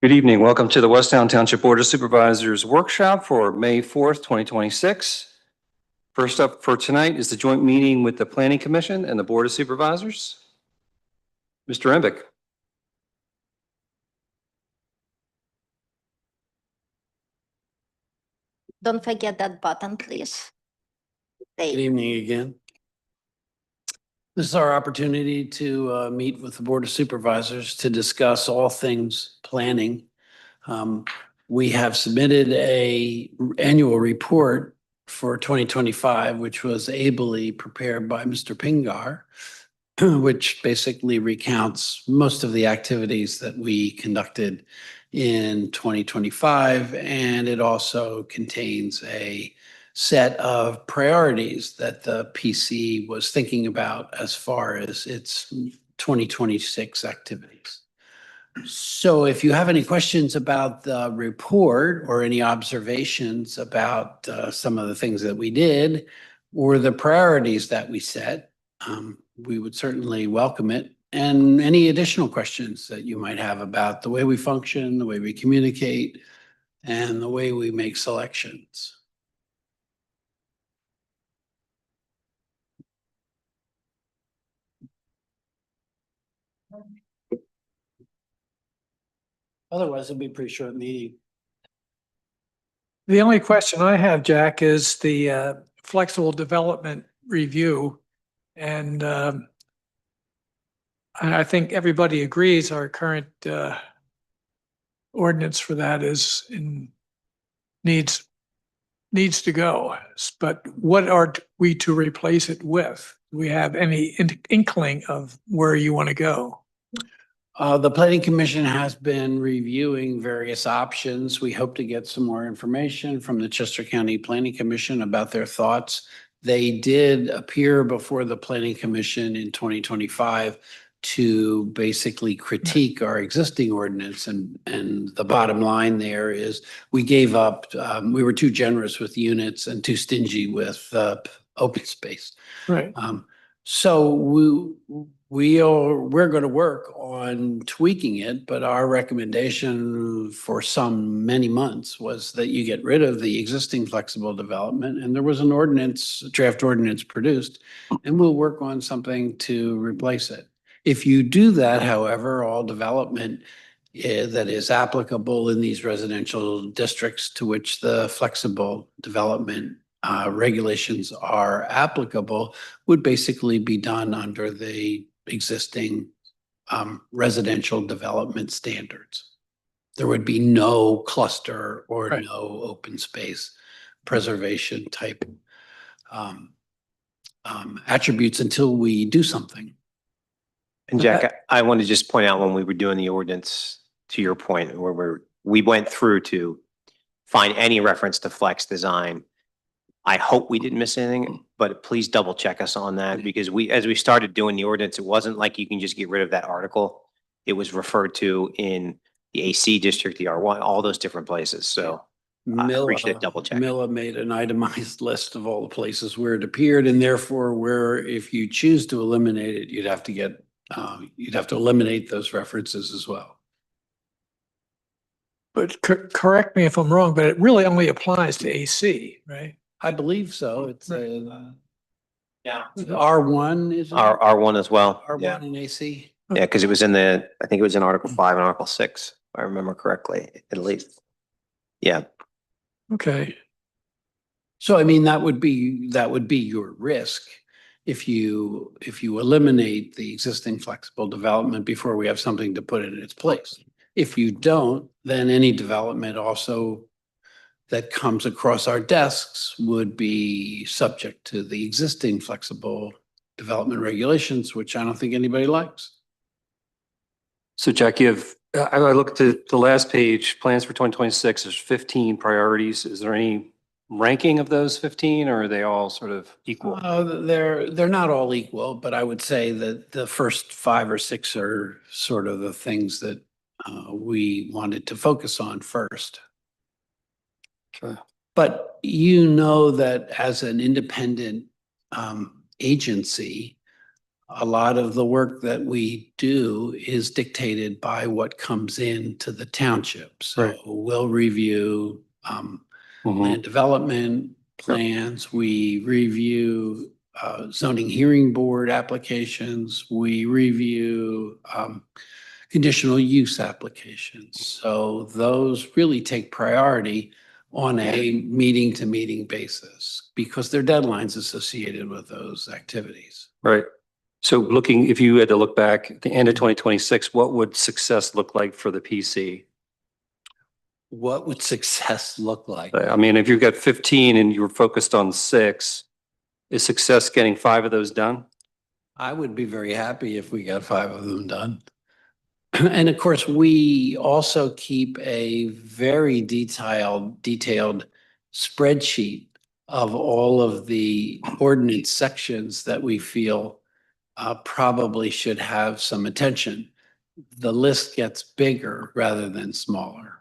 Good evening. Welcome to the Westtown Township Board of Supervisors Workshop for May 4th, 2026. First up for tonight is the joint meeting with the Planning Commission and the Board of Supervisors. Mr. Embick. Don't forget that button, please. Good evening again. This is our opportunity to meet with the Board of Supervisors to discuss all things planning. We have submitted a annual report for 2025, which was ably prepared by Mr. Pingar, which basically recounts most of the activities that we conducted in 2025. And it also contains a set of priorities that the PC was thinking about as far as its 2026 activities. So if you have any questions about the report or any observations about some of the things that we did or the priorities that we set, we would certainly welcome it. And any additional questions that you might have about the way we function, the way we communicate, and the way we make selections. Otherwise, it'd be a pretty short meeting. The only question I have, Jack, is the flexible development review. And I think everybody agrees our current ordinance for that is needs to go. But what are we to replace it with? Do we have any inkling of where you want to go? The Planning Commission has been reviewing various options. We hope to get some more information from the Chester County Planning Commission about their thoughts. They did appear before the Planning Commission in 2025 to basically critique our existing ordinance. And the bottom line there is we gave up, we were too generous with units and too stingy with open space. Right. So we're going to work on tweaking it, but our recommendation for many months was that you get rid of the existing flexible development. And there was an draft ordinance produced, and we'll work on something to replace it. If you do that, however, all development that is applicable in these residential districts to which the flexible development regulations are applicable would basically be done under the existing residential development standards. There would be no cluster or no open space preservation type attributes until we do something. And Jack, I want to just point out when we were doing the ordinance, to your point, where we went through to find any reference to flex design. I hope we didn't miss anything, but please double check us on that, because as we started doing the ordinance, it wasn't like you can just get rid of that article. It was referred to in the AC district, the R1, all those different places. So I appreciate double check. Milla made an itemized list of all the places where it appeared, and therefore if you choose to eliminate it, you'd have to eliminate those references as well. But correct me if I'm wrong, but it really only applies to AC, right? I believe so. It's Yeah. R1 is R1 as well. R1 Yeah. and AC. Yeah, because it was I think it was in Article 5 and Article 6, if I remember correctly, at least. Yeah. Okay. So I mean, that would be your risk if you eliminate the existing flexible development before we have something to put it in its place. If you don't, then any development also that comes across our desks would be subject to the existing flexible development regulations, which I don't think anybody likes. So Jack, I looked at the last page, plans for 2026, there's 15 priorities. Is there any ranking of those 15, or are they all sort of equal? They're not all equal, but I would say that the first 5 or 6 are sort of the things that we wanted to focus on first. Okay. But you know that as an independent agency, a lot of the work that we do is dictated by what comes into the township. So Right. we'll review Mhm. land development plans, we review zoning hearing board applications, we review conditional use applications. So those really take priority on a meeting-to-meeting basis because there are deadlines associated with those activities. Right. So looking, if you had to look back at the end of 2026, what would success look like for the PC? What would success look like? I mean, if you've got 15 and you're focused on 6, is success getting 5 of those done? I would be very happy if we got 5 of them done. And of course, we also keep a very detailed spreadsheet of all of the ordinance sections that we feel probably should have some attention. The list gets bigger rather than smaller.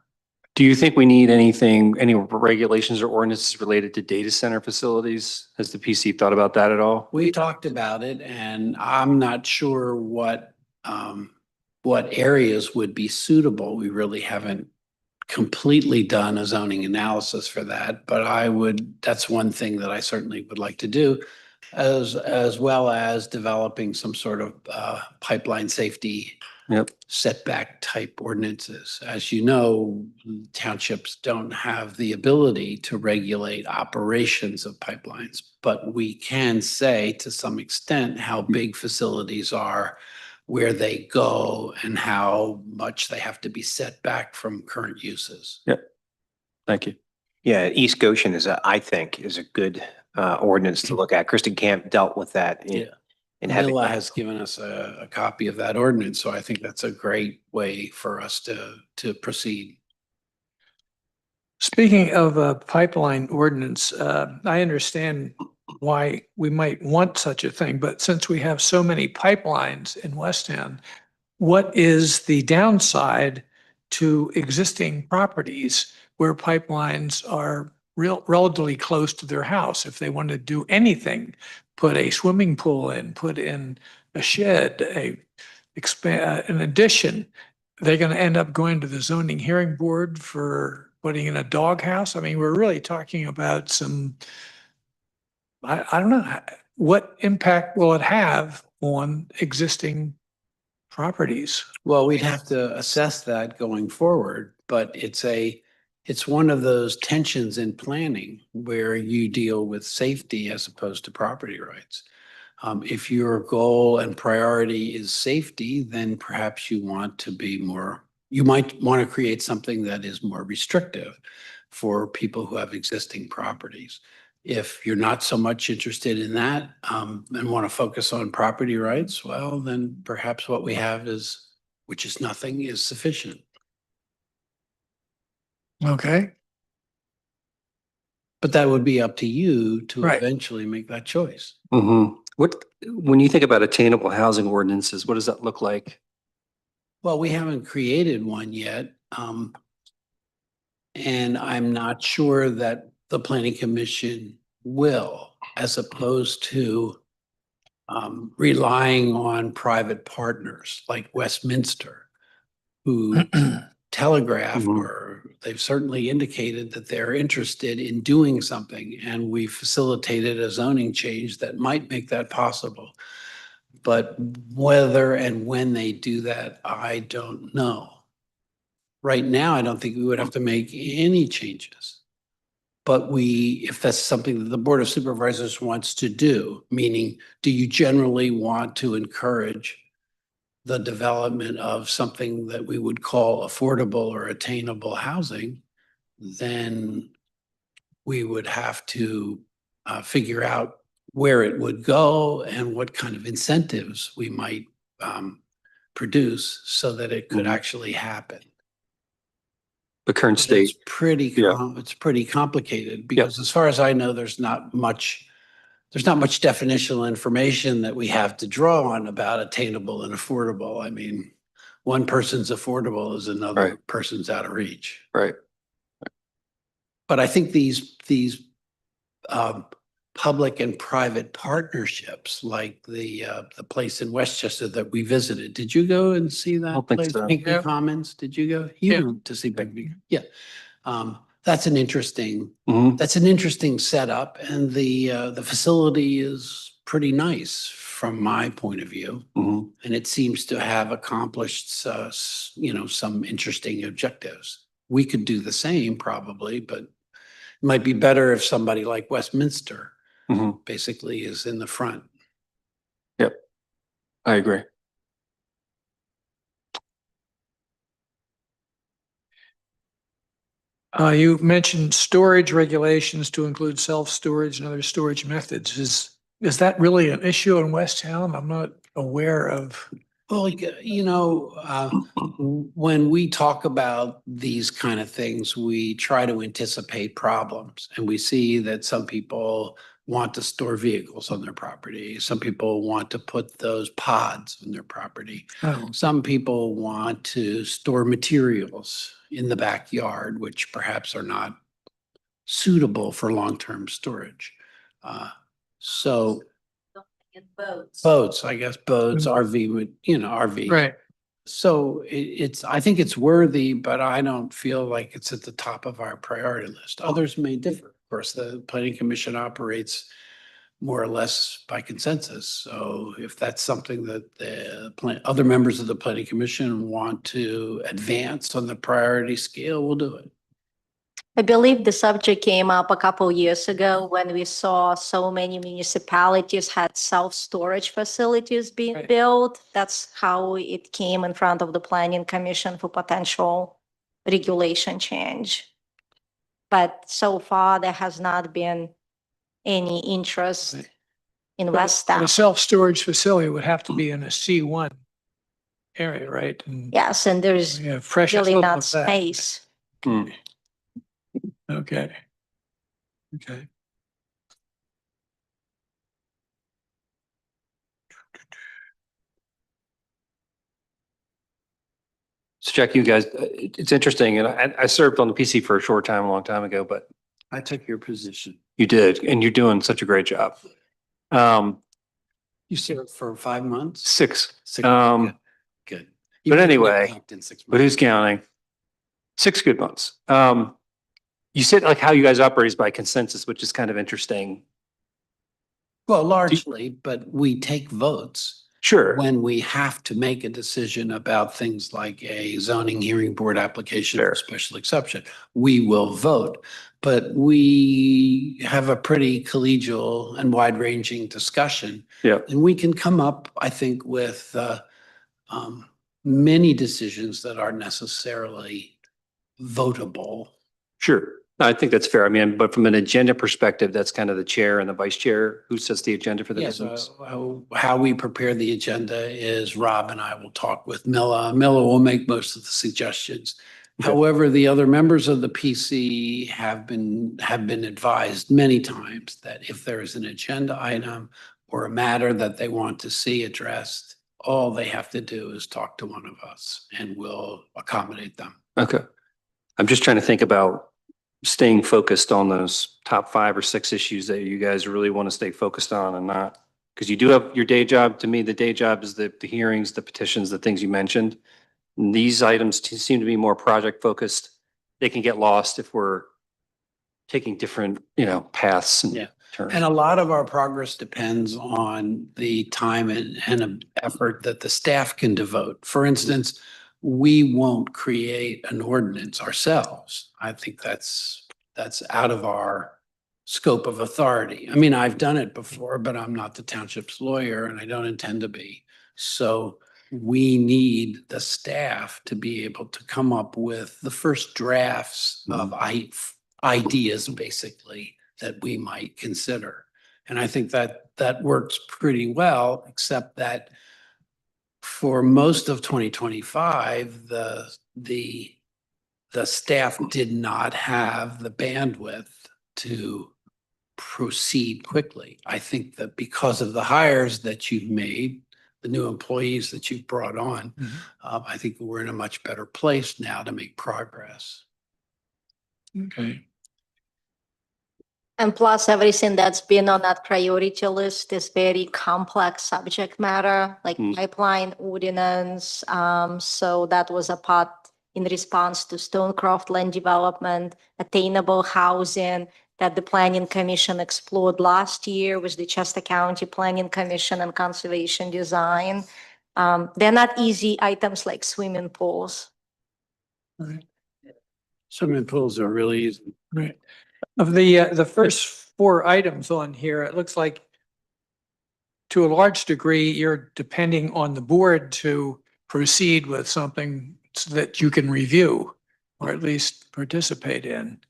Do you think we need anything, any regulations or ordinances related to data center facilities? Has the PC thought about that at all? We talked about it and I'm not sure what areas would be suitable. We really haven't completely done a zoning analysis for that, but that's one thing that I certainly would like to do, as well as developing some sort of pipeline safety Yep. setback type ordinances. As you know, townships don't have the ability to regulate operations of pipelines, but we can say to some extent how big facilities are, where they go, and how much they have to be set back from current uses. Thank you. Yeah, East Goshen I think, is a good ordinance to look at. Kristen Camp dealt with that in having. Mila has given us a copy of that ordinance, so I think that's a great way for us to proceed. Speaking of a pipeline ordinance, I understand why we might want such a thing, but since we have so many pipelines in West End, what is the downside to existing properties where pipelines are relatively close to their house? If they want to do anything, put a swimming pool in, put in a shed, an addition, they're going to end up going to the zoning hearing board for putting in a doghouse. I mean, we're really talking about some, I don't know, what impact will it have on existing properties? Well, we'd have to assess that going forward, but it's one of those tensions in planning where you deal with safety as opposed to property rights. If your goal and priority is safety, then perhaps you might want to create something that is more restrictive for people who have existing properties. If you're not so much interested in that and want to focus on property rights, well, then perhaps what we have which is nothing, is sufficient. Okay. But that would be up to you to Right. eventually make that choice. Mm-hmm. When you think about attainable housing ordinances, what does that look like? Well, we haven't created one yet. And I'm not sure that the planning commission will, as opposed to relying on private partners like Westminster, who telegraphed, Mhm. or they've certainly indicated that they're interested in doing something. And we facilitated a zoning change that might make that possible. But whether and when they do that, I don't know. Right now, I don't think we would have to make any changes. But if that's something that the Board of Supervisors wants to do, meaning, do you generally want to encourage the development of something that we would call affordable or attainable housing, then we would have to figure out where it would go and what kind of incentives we might produce so that it could Mhm. actually happen. The current But state. it's pretty complicated because as far as I know, there's not much definitional information that we have to draw on about attainable and affordable. I mean, one person's affordable is another Right. person's out of reach. Right. But I think these public and private partnerships, like the place in Westchester that we visited. Did you go and see that don't think place? so. Pinckney Yeah. Commons, did you go? You Yeah. went to see Pinckney, yeah. That's an interesting Mhm. That's an interesting setup, and the facility is pretty nice from my point of view. Mhm. And it seems to have accomplished, some interesting objectives. We could do the same probably, but it might be better if somebody like Westminster Mhm. basically is in the front. Yep, I agree. You mentioned storage regulations to include self-storage and other storage methods. Is that really an issue in Westtown? I'm not aware of. Well, when we talk about these kind of things, we try to anticipate problems. And we see that some people want to store vehicles on their property. Some people want to put those pods on their property. Oh, Some people want to store materials in the backyard, which perhaps are not suitable for long-term storage. So boats, I guess, boats, RV would, RV. right. So I think it's worthy, but I don't feel like it's at the top of our priority list. Others may differ. Of course, the planning commission operates more or less by consensus. So if that's something that other members of the planning commission want to advance on the priority scale, we'll do it. I believe the subject came up a couple years ago when we saw so many municipalities had self-storage facilities being Right. built. That's how it came in front of the planning commission for potential regulation change. But so far, there has not been any interest Right. in But Westtown. a self-storage facility would have to be in a C1 area, right? And Yes, and there's we have precious really little not of that. space. Hmm. Okay. Okay. So Jack, you guys, it's interesting, and I served on the PC for a short time, a long time ago, but I took your position. you did, and you're doing such a great job. You served for 5 months? 6, 6 um, Good. but anyway, In 6 but months. who's counting? 6 good months. You said like how you guys operate is by consensus, which is kind of interesting. Well, largely, but we take votes Sure. when we have to make a decision about things like a zoning hearing board application Sure. for special exception. We will vote, but we have a pretty collegial and wide-ranging discussion. Yeah. And we can come up, I think, with many decisions that aren't necessarily votable. Sure. I think that's fair. I mean, but from an agenda perspective, that's kind of the chair and the vice chair who sets the agenda for the Yes, business. how we prepare the agenda is Rob and I will talk with Milla. Milla will make most of the suggestions. Okay. However, the other members of the PC have been advised many times that if there is an agenda item or a matter that they want to see addressed, all they have to do is talk to one of us and we'll accommodate them. Okay. I'm just trying to think about staying focused on those top 5 or 6 issues that you guys really want to stay focused on and not, because you do have your day job. To me, the day job is the hearings, the petitions, the things you mentioned. And these items seem to be more project focused. They can get lost if we're taking different, paths and Yeah. turns. And a lot of our progress depends on the time and effort that the staff can devote. For instance, we won't create an ordinance ourselves. I think that's out of our scope of authority. I mean, I've done it before, but I'm not the township's lawyer and I don't intend to be. So we need the staff to be able to come up with the first drafts of ideas, basically, that we might consider. And I think that works pretty well, except that for most of 2025, the staff did not have the bandwidth to proceed quickly. I think that because of the hires that you've made, the new employees that you've brought on, I think we're in a much better place now to make progress. Okay. And plus, everything that's been on that priority list is very complex subject matter, like pipeline ordinance. So that was a part in response to Stonecroft land development, attainable housing that the Planning Commission explored last year with the Chester County Planning Commission and Conservation Design. They're not easy items like swimming pools. Right. Swimming pools are really easy. Right. Of the first 4 items on here, it looks like to a large degree, you're depending on the board to proceed with something so that you can review or at least participate in.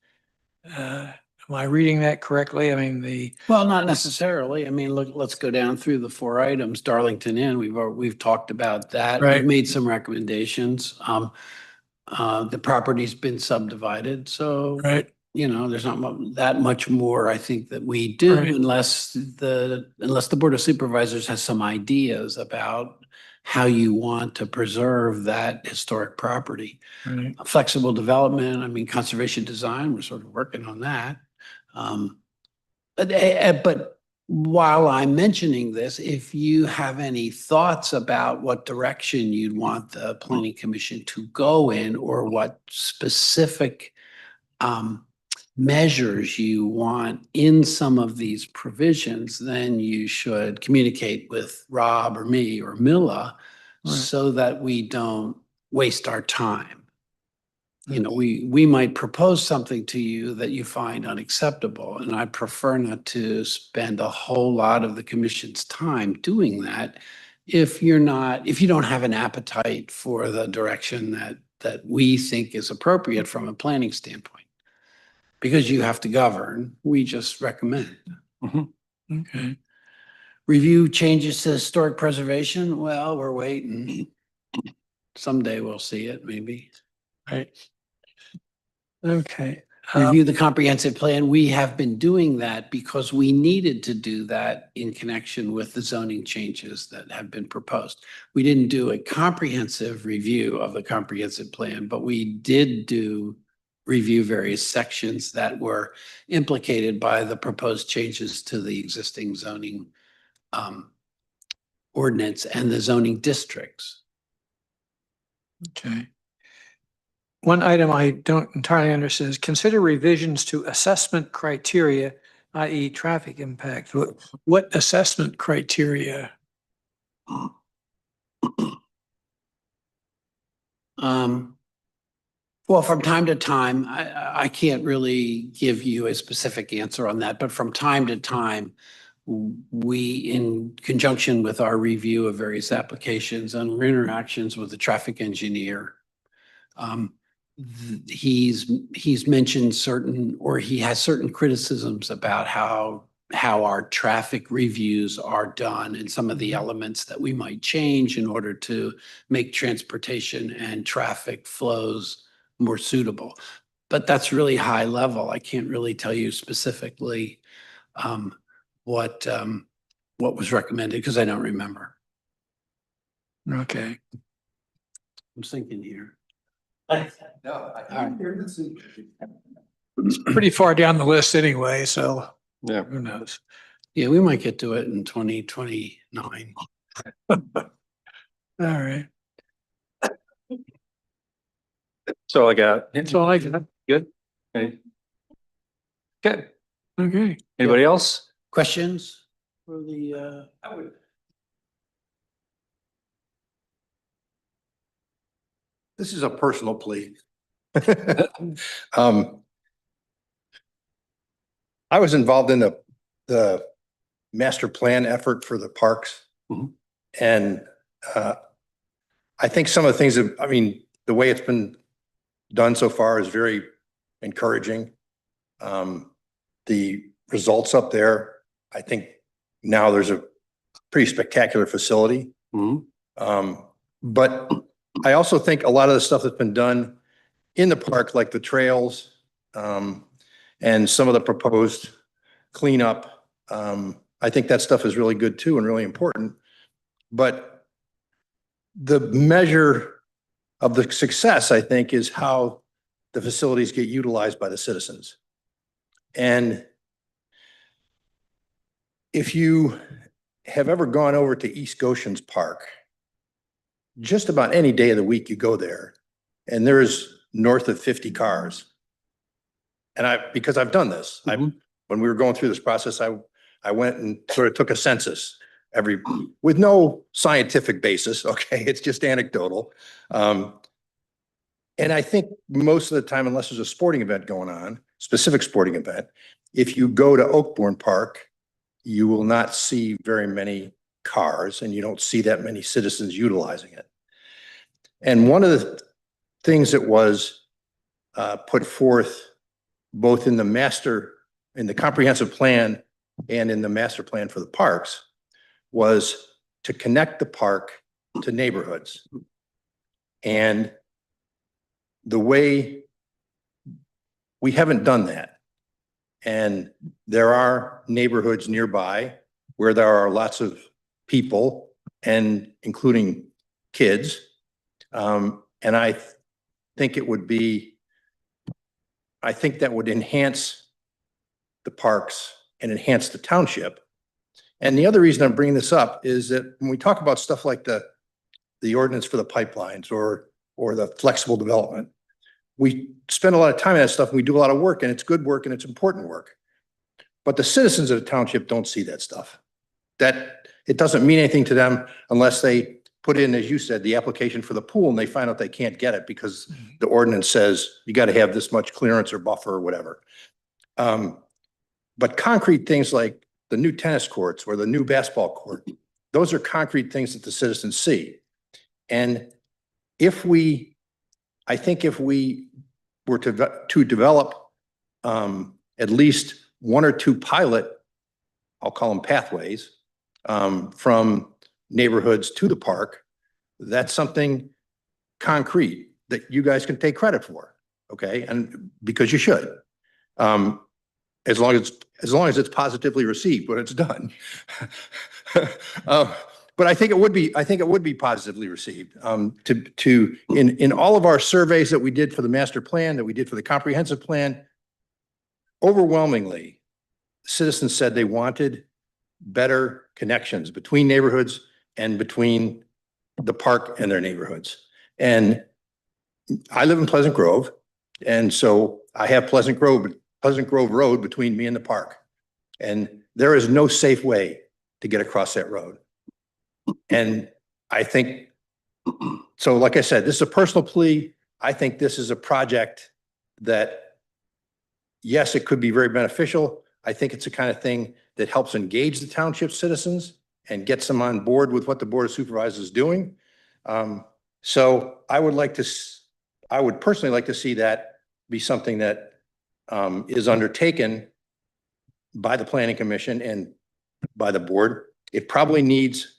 Am I reading that correctly? I mean, Well, not necessarily. I mean, look, let's go down through the 4 items. Darlington Inn, we've talked about that. Right. We've made some recommendations. The property's been subdivided, so, right, you know, there's not that much more, I think, that we do Right. unless the Board of Supervisors has some ideas about how you want to preserve that historic property. right, Flexible development, I mean, conservation design, we're sort of working on that. But while I'm mentioning this, if you have any thoughts about what direction you'd want the Planning Commission to go in or what specific measures you want in some of these provisions, then you should communicate with Rob or me or Mila Right. so that we don't waste our time. You know, we might propose something to you that you find unacceptable, and I prefer not to spend a whole lot of the commission's time doing that if you don't have an appetite for the direction that we think is appropriate from a planning standpoint. Because you have to govern, we just recommend. okay. Review changes to historic preservation, well, we're waiting. Someday we'll see it, maybe. Right. Okay. Review the comprehensive plan. We have been doing that because we needed to do that in connection with the zoning changes that have been proposed. We didn't do a comprehensive review of the comprehensive plan, but we did review various sections that were implicated by the proposed changes to the existing zoning ordinance and the zoning districts. Okay. One item I don't entirely understand is consider revisions to assessment criteria, i.e. traffic impact. What assessment criteria? Well, from time to time, I can't really give you a specific answer on that, but from time to time, we, in conjunction with our review of various applications and our interactions with the traffic engineer, he's mentioned he has certain criticisms about how our traffic reviews are done and some of the elements that we might change in order to make transportation and traffic flows more suitable. But that's really high level. I can't really tell you specifically what was recommended because I don't remember. Okay. I'm thinking here. It's pretty far down the list anyway, so Yeah. who knows? Yeah, we might get to it in 2029. All right. So I got. That's all I got. Good. Okay. Good. Okay. Anybody else? Questions for the, This is a personal plea. I was involved in the master plan effort for the parks. Mhm. And I think some of the things that, I mean, the way it's been done so far is very encouraging. The results up there, I think now there's a pretty spectacular facility. Mhm. But I also think a lot of the stuff that's been done in the park, like the trails, and some of the proposed cleanup, I think that stuff is really good too and really important. But the measure of the success, I think, is how the facilities get utilized by the citizens. And if you have ever gone over to East Goshen's Park, just about any day of the week you go there, and there's north of 50 cars. And because I've done this, when we were going through this process, I went and sort of took a census with no scientific basis. Okay. It's just anecdotal. And I think most of the time, unless there's a sporting event going on, specific sporting event, if you go to Oakbourne Park, you will not see very many cars and you don't see that many citizens utilizing it. And one of the things that was put forth both in the comprehensive plan and in the master plan for the parks was to connect the park to neighborhoods. And the way we haven't done that. And there are neighborhoods nearby where there are lots of people and including kids. And I think that would enhance the parks and enhance the township. And the other reason I'm bringing this up is that when we talk about stuff like the ordinance for the pipelines or the flexible development, we spend a lot of time on that stuff and we do a lot of work, and it's good work and it's important work. But the citizens of the township don't see that stuff. That it doesn't mean anything to them unless they put in, as you said, the application for the pool and they find out they can't get it because the ordinance says you got to have this much clearance or buffer or whatever. But concrete things like the new tennis courts or the new basketball court, those are concrete things that the citizens see. And I think if we were to develop at least one or two pilot, I'll call them pathways, from neighborhoods to the park, that's something concrete that you guys can take credit for, okay? And because you should, as long as it's positively received when it's done. But I think it would be positively received. In all of our surveys that we did for the master plan, that we did for the comprehensive plan, overwhelmingly, citizens said they wanted better connections between neighborhoods and between the park and their neighborhoods. And I live in Pleasant Grove, and so I have Pleasant Grove Road between me and the park. And there is no safe way to get across that road. And I think, so like I said, this is a personal plea. I think this is a project that, yes, it could be very beneficial. I think it's the kind of thing that helps engage the township citizens and gets them on board with what the Board of Supervisors is doing. So I would personally like to see that be something that is undertaken by the Planning Commission and by the board. It probably needs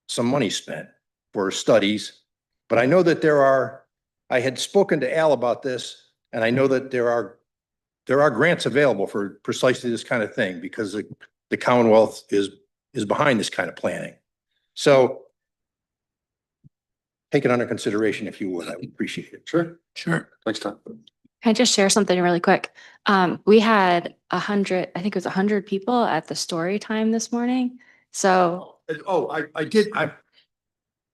some money spent for studies, but I know that I had spoken to Al about this, and I know that there are grants available for precisely this kind of thing because the Commonwealth is behind this kind of planning. So take it under consideration if you would. I would appreciate it. Sure. Sure. Thanks, Tom. Can I just share something really quick? We had 100, I think it was 100 people at the story time this morning. So I did.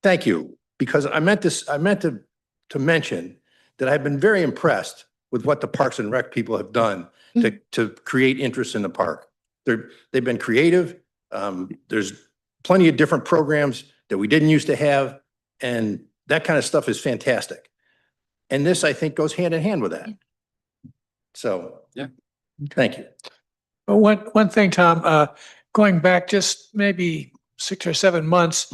Thank you, because I meant to mention that I've been very impressed with what the Parks and Rec people have done to create interest in the park. They've been creative. There's plenty of different programs that we didn't used to have, and that kind of stuff is fantastic. And this, I think, goes hand in hand with that. So, yeah. Thank you. But one thing, Tom, going back just maybe 6 or 7 months,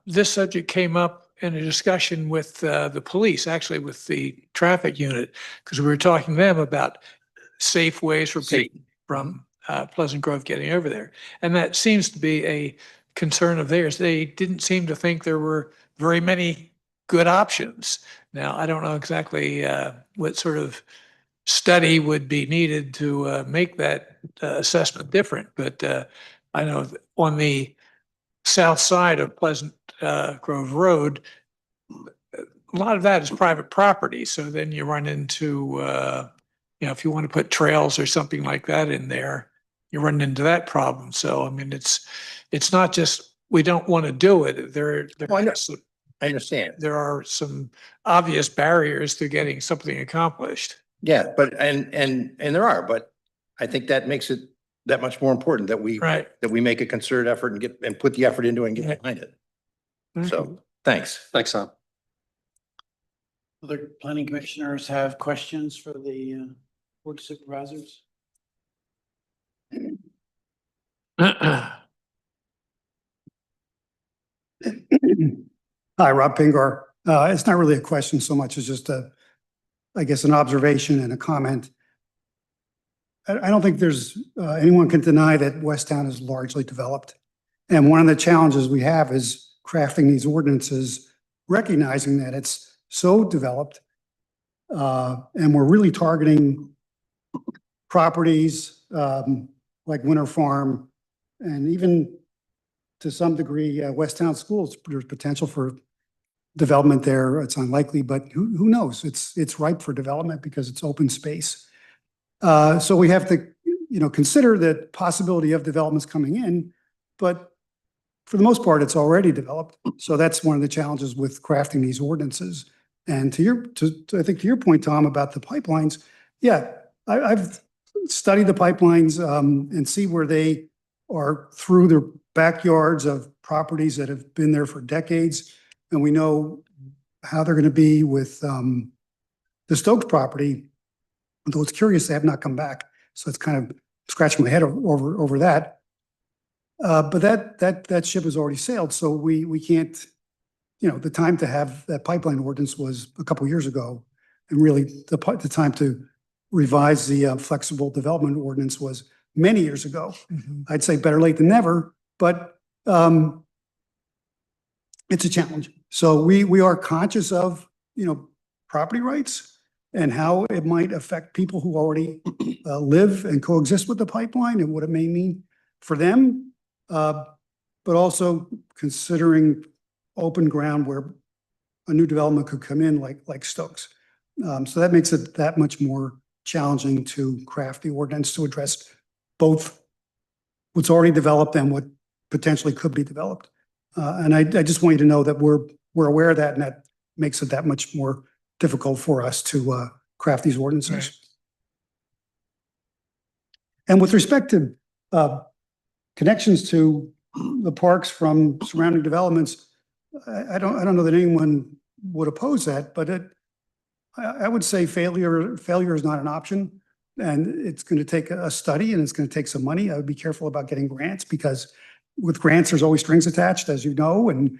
this subject came up in a discussion with the police, actually with the traffic unit, because we were talking to them about safe ways for people from Pleasant Grove getting over there. And that seems to be a concern of theirs. They didn't seem to think there were very many good options. Now, I don't know exactly what sort of study would be needed to make that assessment different, but I know on the south side of Pleasant Grove Road, a lot of that is private property. So then you run into, if you want to put trails or something like that in there, you run into that problem. So, I mean, it's not just, we don't want to do it. Oh, I know. I understand. There are some obvious barriers to getting something accomplished. Yeah, but, and there are, but I think that makes it that much more important that Right. we make a concerted effort and put the effort into it and get Right. behind it. So, thanks. Thanks, Tom. Other planning commissioners have questions for the board of supervisors? Hi, Rob Pingar. It's not really a question so much as just I guess, an observation and a comment. I don't think there's, anyone can deny that Westtown is largely developed. And one of the challenges we have is crafting these ordinances, recognizing that it's so developed. And we're really targeting properties, like Winter Farm, and even to some degree, Westtown Schools, there's potential for development there. It's unlikely, but who knows? It's ripe for development because it's open space. So we have to, consider the possibility of developments coming in, but for the most part, it's already developed. So that's one of the challenges with crafting these ordinances. And I think to your point, Tom, about the pipelines, yeah, I've studied the pipelines and see where they are through their backyards of properties that have been there for decades. And we know how they're going to be with the Stokes property. Though it's curious, they have not come back. So it's kind of scratching my head over that. But that ship has already sailed. So we can't, the time to have that pipeline ordinance was a couple of years ago. And really the time to revise the flexible development ordinance was many years ago. Mm-hmm. I'd say better late than never, but it's a challenge. So we are conscious of, property rights and how it might affect people who already live and coexist with the pipeline and what it may mean for them. But also considering open ground where a new development could come in like Stokes. So that makes it that much more challenging to craft the ordinance to address both what's already developed and what potentially could be developed. And I just want you to know that we're aware of that, and that makes it that much more difficult for us to craft these ordinances. Right. And with respect to connections to the parks from surrounding developments, I don't know that anyone would oppose that, but I would say failure is not an option, and it's going to take a study and it's going to take some money. I would be careful about getting grants because with grants, there's always strings attached, as you know, and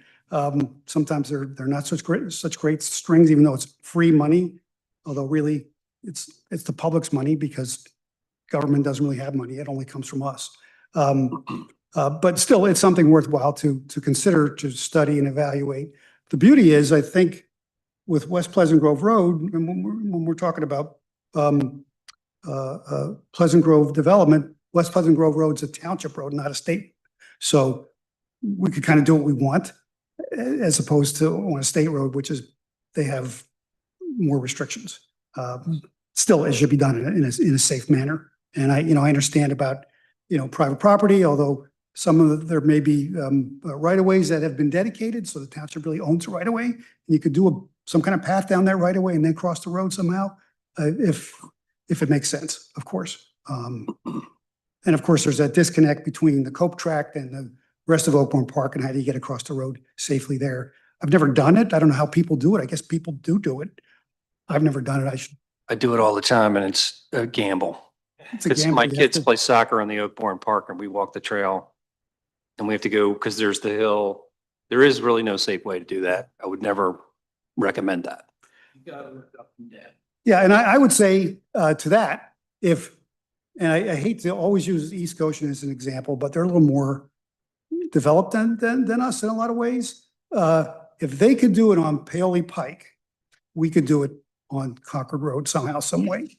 sometimes they're not such great strings, even though it's free money. Although really, it's the public's money because government doesn't really have money; it only comes from us. But still, it's something worthwhile to consider, to study and evaluate. The beauty is, I think, with West Pleasant Grove Road, and when we're talking about Pleasant Grove development, West Pleasant Grove Road's a township road, not a state. So we could kind of do what we want, as opposed to on a state road, which is they have more restrictions. Still, it should be done in a safe manner. And I understand about private property, although some of there may be right of ways that have been dedicated, so the township really owns the right of way. And you could do some kind of path down that right of way and then cross the road somehow, if it makes sense, of course. And of course, there's that disconnect between the Cope tract and the rest of Oakmont Park, and how do you get across the road safely there? I've never done it. I don't know how people do it. I guess people do it. I've never done it. I do it all the time and it's a gamble. It's a Because gamble. my You have kids to- play soccer on the Oakbourne Park and we walk the trail. And we have to go because there's the hill. There is really no safe way to do that. I would never recommend that. You gotta look up and down. Yeah, and I would say to that, and I hate to always use East Goshen as an example, but they're a little more developed than us in a lot of ways. If they could do it on Paoli Pike, we could do it on Concord Road somehow, some way.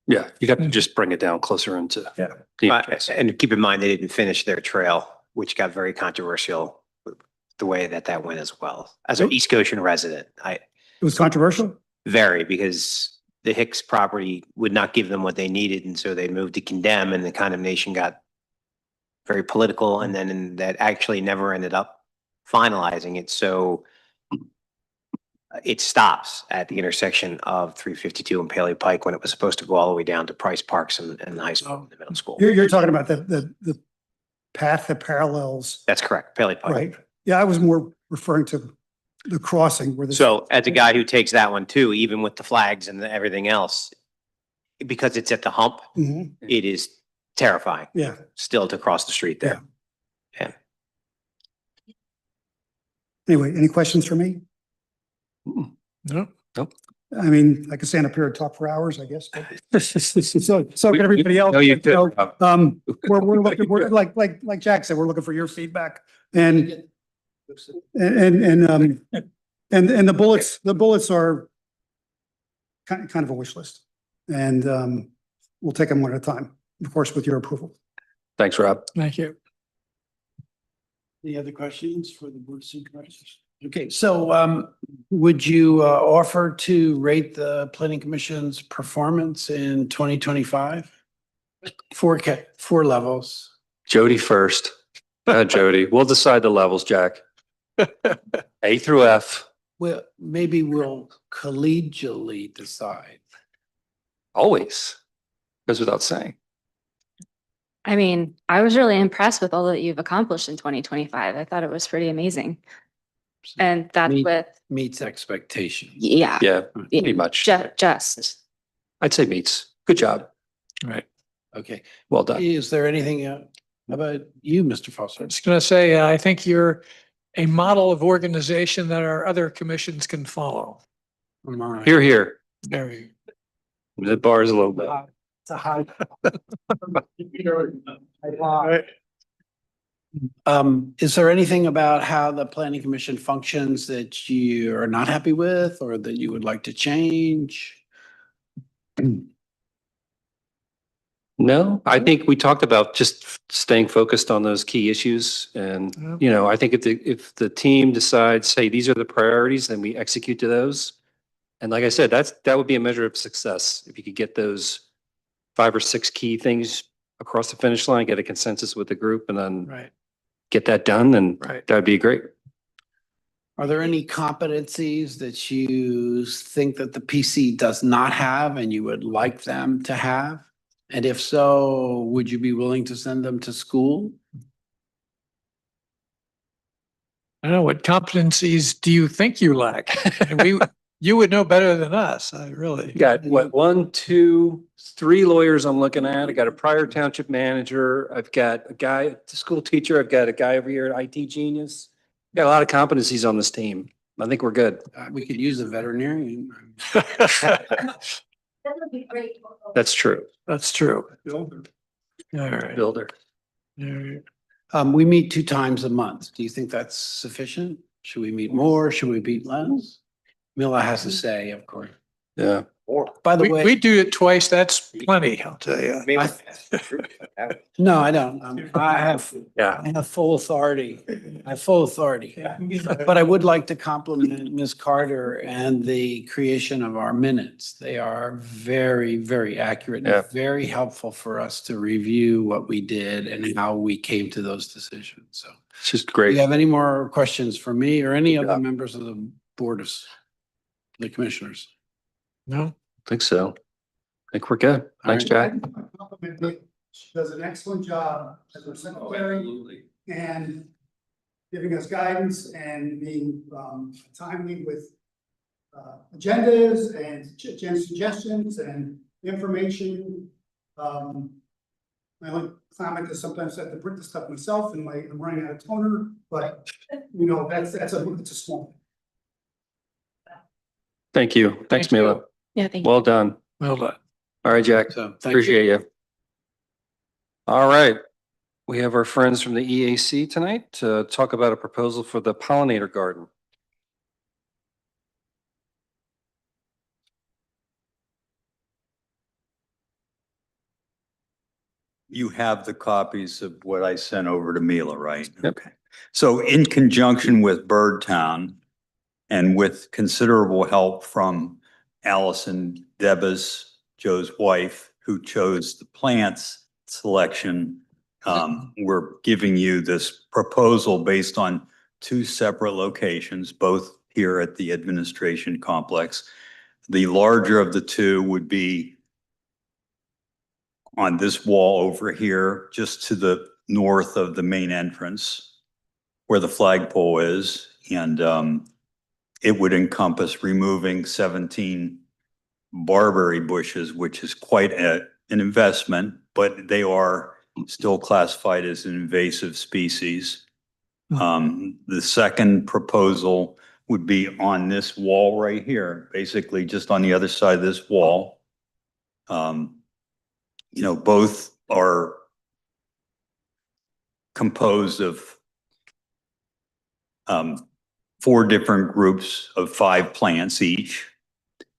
Yeah, you got to just bring it down closer into. Yeah. the entrance. And keep in mind, they didn't finish their trail, which got very controversial with the way that went as well. As an East Goshen resident, It was controversial. very, because the Hicks property would not give them what they needed, and so they moved to condemn, and the condemnation got very political, and then that actually never ended up finalizing it. So it stops at the intersection of 352 and Paley Pike when it was supposed to go all the way down to Price Parks and the high school, and the middle school. You're talking about the path that parallels, That's correct, Paley Pike. right? Yeah, I was more referring to the crossing where the. So as a guy who takes that one too, even with the flags and everything else, because it's at the hump, Mhm. it is terrifying Yeah. still to cross the street there. Anyway, any questions for me? No, I mean, I could stand up here and talk for hours, I guess. So can everybody else. No, you you know, could. we're looking, we're like Jack said, we're looking for your feedback and the bullets are kind of a wish list. And we'll take them one at a time, of course, with your approval. Thanks, Rob. thank you. Any other questions for the board of supervisors? Okay, so would you offer to rate the planning commission's performance in 2025? Four levels. Jody first. Go ahead, Jody. We'll decide the levels, Jack. A through F. Well, maybe we'll collegially decide. Always. Goes without saying. I mean, I was really impressed with all that you've accomplished in 2025. I thought it was pretty amazing. And that's Meet- with, Meets expectation. yeah, Yeah, pretty much. just. I'd say meets. Good job. Right. Okay, Well done. is there anything about you, Mr. I Foster? was going to say, I think you're a model of organization that our other commissions can follow. Here, here. There you The bar is a little bit. It's a high. Is there anything about how the planning commission functions that you are not happy with or that you would like to change? No, I think we talked about just staying focused on those key issues. And, Yeah. I think if the team decides, hey, these are the priorities, then we execute to those. And like I said, that would be a measure of success. If you could get those 5 or 6 key things across the finish line, get a consensus with the group and then right, get that done, then right. that'd be great. Are there any competencies that you think that the PC does not have and you would like them to have? And if so, would you be willing to send them to school? I don't know, what competencies do you think you lack? And you would know better than us, I really. Got what, 1, 2, 3 lawyers I'm looking at. I got a prior township manager. I've got a guy, a school teacher. I've got a guy over here, IT genius. Got a lot of competencies on this team. I think we're good. We could use a veterinarian. That's true. That's true. All right. Builder. All right. We meet 2 times a month. Do you think that's sufficient? Should we meet more? Should we meet less? Mila has to say, of course. Yeah. By the We way, do it twice, that's plenty, I'll tell you. no, I don't. I Yeah. have full authority. I have full authority. But I would like to compliment Ms. Carter and the creation of our minutes. They are very, very accurate Yeah. and very helpful for us to review what we did and how we came to those decisions. So It's just do great. you have any more questions for me or any Good other job. members of the board of the commissioners? No? I think so. I think we're good. Thanks, Jack. She does an excellent job as our secretary and giving us guidance and being timely with agendas and suggestions and information. My only comment is sometimes I have to print the stuff myself and I'm running out of toner, but that's a small. Thank you. Thanks, Thank you. Mila. Yeah, thank you. Well done. Well done. All right, Jack. So thank you. Appreciate you. All right. We have our friends from the EAC tonight to talk about a proposal for the pollinator garden. You have the copies of what I sent over to Mila, right? Yep. Okay. So in conjunction with Birdtown and with considerable help from Allison Deba's, Joe's wife, who chose the plants selection. We're giving you this proposal based on two separate locations, both here at the administration complex. The larger of the two would be on this wall over here, just to the north of the main entrance, where the flagpole is. And it would encompass removing 17 barberry bushes, which is quite an investment, but they are still classified as an invasive species. The second proposal would be on this wall right here, basically just on the other side of this wall. You know, both are composed of 4 different groups of 5 plants each.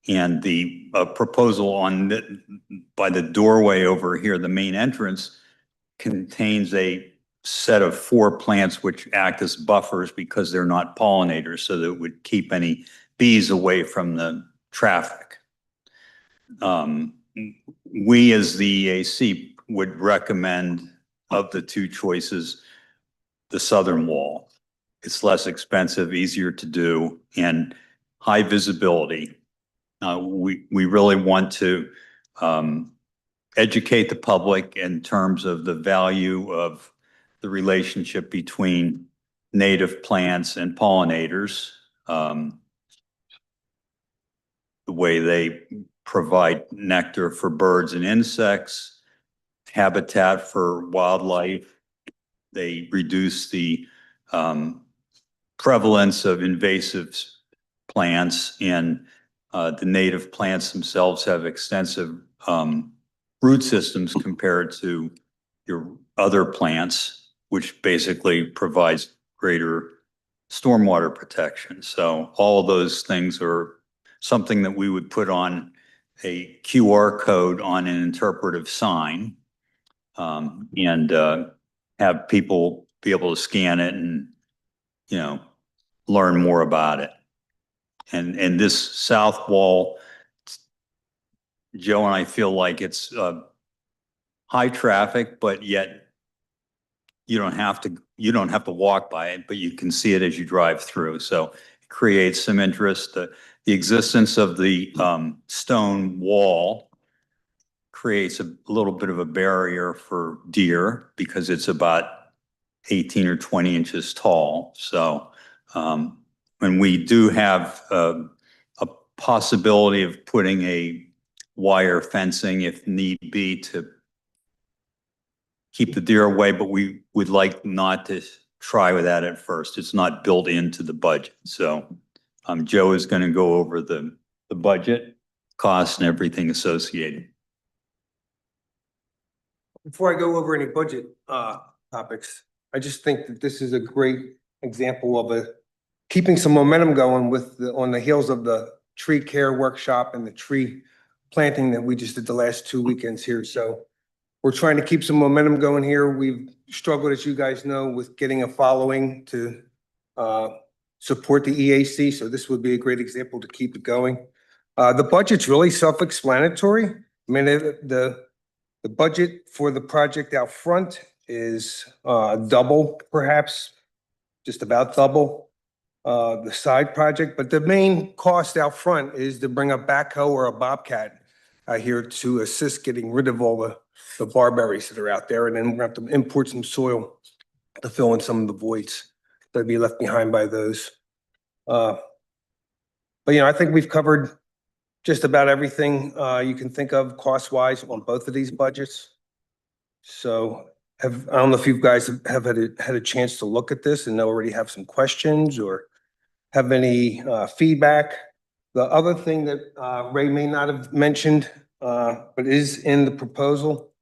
And the proposal by the doorway over here, the main entrance, contains a set of 4 plants which act as buffers because they're not pollinators, so that it would keep any bees away from the traffic. We as the EAC would recommend, of the 2 choices, the southern wall. It's less expensive, easier to do, and high visibility. We really want to educate the public in terms of the value of the relationship between native plants and pollinators, the way they provide nectar for birds and insects, habitat for wildlife. They reduce the prevalence of invasive plants, and the native plants themselves have extensive root systems compared to your other plants, which basically provides greater stormwater protection. So all of those things are something that we would put on a QR code on an interpretive sign, and have people be able to scan it and, you know, learn more about it. And this south wall, Joe and I feel like it's high traffic, but yet you don't have to walk by it, but you can see it as you drive through. So it creates some interest. The existence of the stone wall creates a little bit of a barrier for deer because it's about 18 or 20 inches tall. So and we do have a possibility of putting a wire fencing if need be to keep the deer away, but we would like not to try with that at first. It's not built into the budget. So Joe is going to go over the budget, costs, and everything associated. Before I go over any budget topics, I just think that this is a great example of keeping some momentum going on the heels of the tree care workshop and the tree planting that we just did the last 2 weekends here. So we're trying to keep some momentum going here. We've struggled, as you guys know, with getting a following to support the EAC. So this would be a great example to keep it going. The budget's really self-explanatory. I mean, the budget for the project out front is double, perhaps, just about double the side project. But the main cost out front is to bring a backhoe or a bobcat out here to assist getting rid of all the barberries that are out there. And then we're going to have to import some soil to fill in some of the voids that'd be left behind by those. But, you know, I think we've covered just about everything you can think of cost-wise on both of these budgets. So I don't know if you guys have had a chance to look at this and already have some questions or have any feedback. The other thing that Ray may not have mentioned, but is in the proposal,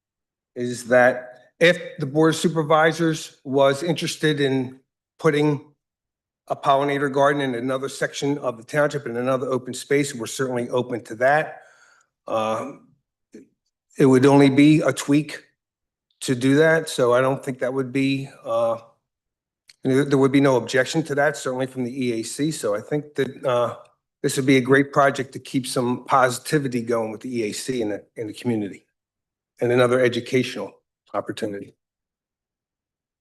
is that if the Board of Supervisors was interested in putting a pollinator garden in another section of the township in another open space, we're certainly open to that. It would only be a tweak to do that. So I don't think that would be, there would be no objection to that, certainly from the EAC. So I think that this would be a great project to keep some positivity going with the EAC in the community. And another educational opportunity.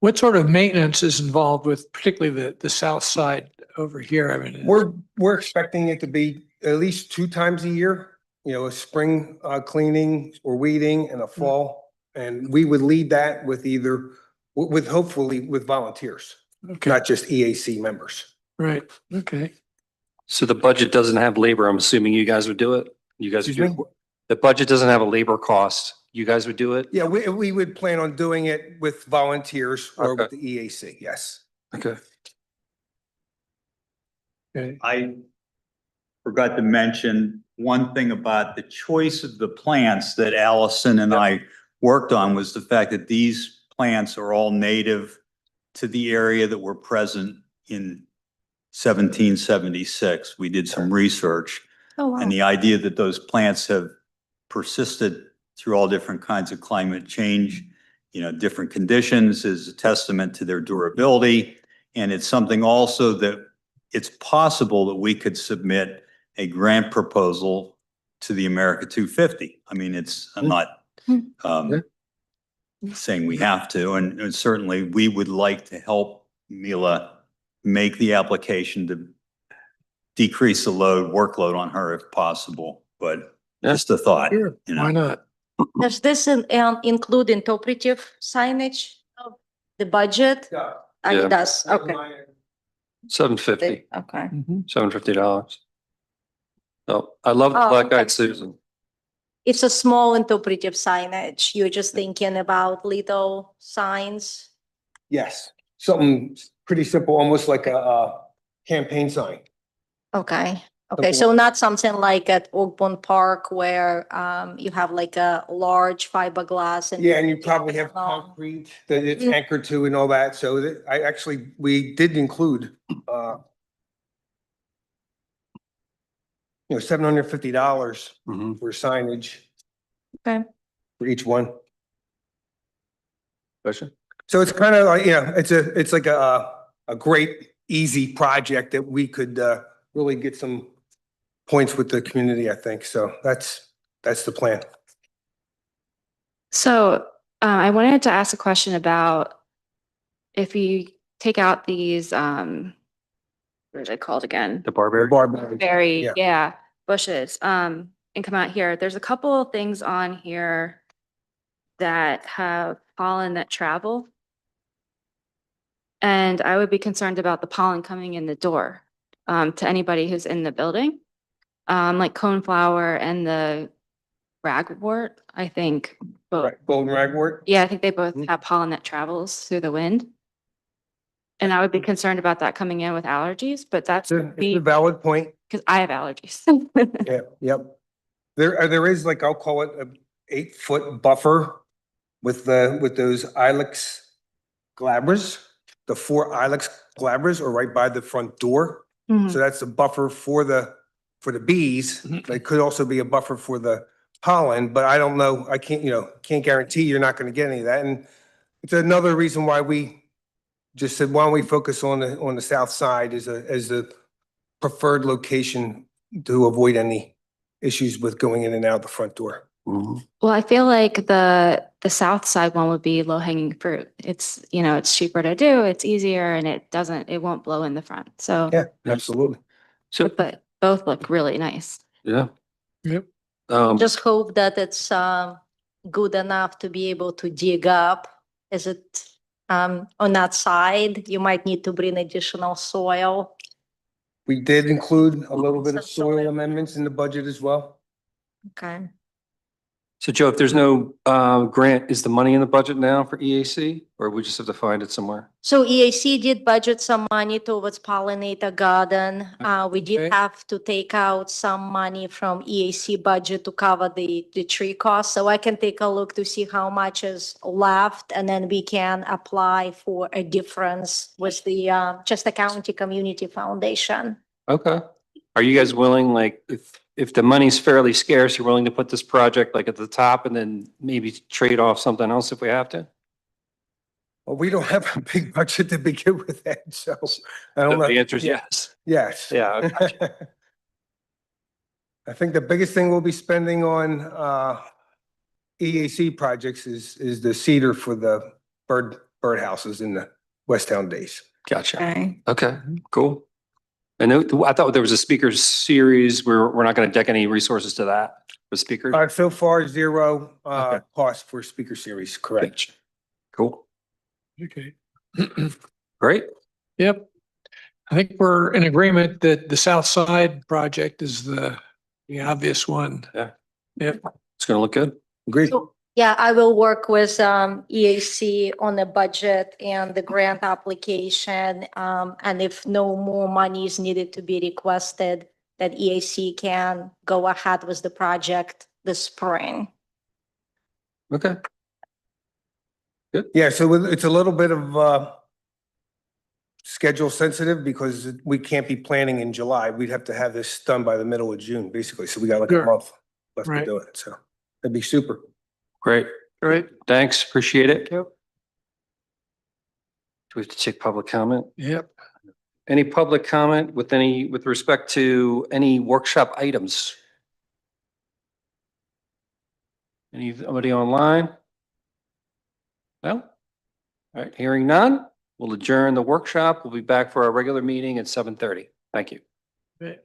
What sort of maintenance is involved with particularly the south side over here? I mean, We're expecting it to be at least 2 times a year, you know, a spring cleaning or weeding and a fall. And we would lead that with with hopefully with volunteers, okay, not just EAC members. right, okay. So the budget doesn't have labor. I'm assuming you guys would do it? You guys would Excuse me? do, the budget doesn't have a labor cost. You guys would do it? Yeah, we would plan on doing it with volunteers or with Okay. the EAC, yes. Okay. Okay. I forgot to mention one thing about the choice of the plants that Allison and I worked on was the fact that these plants are all native to the area that were present in 1776. We did some research, Oh, wow. and the idea that those plants have persisted through all different kinds of climate change, you know, different conditions is a testament to their durability. And it's something also that it's possible that we could submit a grant proposal to the America 250. I mean, I'm not saying we have to, and certainly we would like to help Mila make the application to decrease the workload on her if possible, but just a thought. Sure, you know. why not? Does this include interpretive signage of the budget? Yeah. Yeah. It does, okay. $750, Okay. $750. Oh, I love the Oh, black okay. eyed Susan. It's a small interpretive signage. You're just thinking about little signs? Yes, something pretty simple, almost like a campaign sign. Okay, Something okay, so not something like at Oakbourne Park where you have like a large fiberglass and. Yeah, and you probably have No. concrete that it's Mm. anchored to and all that, so we did include, $750 Mhm. for signage Okay, for each one. Question? So it's kind of like, it's like a great, easy project that we could really get some points with the community, I think. So that's the plan. So I wanted to ask a question about if you take out these, what are they called again? The Barbary? Berry, Yeah. yeah, bushes, and come out here. There's a couple of things on here that have pollen that travel. And I would be concerned about the pollen coming in the door, to anybody who's in the building. Like coneflower and the ragwort, I think. Both. Right, golden ragwort. Yeah, I think they both Mhm. have pollen that travels through the wind. And I would be concerned about that coming in with allergies, but that's It's a valid point. because I have allergies. Yeah, yep. There is like, I'll call it a 8-foot buffer with those Ilex glabras. The 4 Ilex glabras are right by the front door. Mhm. So that's a buffer for the bees. It could also be a buffer for the pollen, but I don't know. I can't guarantee you're not going to get any of that. And it's another reason why we just said, why don't we focus on the south side as a preferred location to avoid any issues with going in and out the front door. Mhm. Well, I feel like the south side one would be low hanging fruit. It's, it's cheaper to do, it's easier, and it won't blow in the front. So, Yeah, absolutely. So, but both look really nice. yeah. Yep. just hope that it's good enough to be able to dig up. Is it on that side? You might need to bring additional soil. We did include a little bit of Some soil. soil amendments in the budget as well. Okay. So Joe, if there's no grant, is the money in the budget now for EAC, or we just have to find it somewhere? So EAC did budget some money towards pollinator garden. We Okay. did have to take out some money from EAC budget to cover the tree cost. So I can take a look to see how much is left, and then we can apply for a difference with the Chester County Community Foundation. Okay. Are you guys willing, like, if the money's fairly scarce, you're willing to put this project like at the top and then maybe trade off something else if we have to? Well, we don't have a big budget to begin with, Ed, so I don't know. The answer is yes. Yes. Yeah, I think the biggest thing we'll be spending on EAC projects is the cedar for the birdhouses in the West Town days. Gotcha. Okay. Okay, cool. And I thought there was a speaker series where we're not going to deck any resources to that for speakers. So far, zero Okay. cost for speaker series, correct? Gotcha. Cool. Okay. Great. Yep. I think we're in agreement that the South Side project is the obvious one. Yeah. Yep. It's going to look good. Agreed. So, yeah, I will work with EAC on the budget and the grant application. And if no more money is needed to be requested, that EAC can go ahead with the project this spring. Okay. Yeah, so it's a little bit of schedule sensitive because we can't be planning in July. We'd have to have this done by the middle of June, basically. So we got like a Sure. month left to Right. do it. So that'd be super. Great. Great. Thanks. Appreciate it. Yep. Do we have to take public comment? Yep. Any public comment with respect to any workshop items? Anybody online? No? All right, hearing none, we'll adjourn the workshop. We'll be back for our regular meeting at 7:30. Thank you. Great.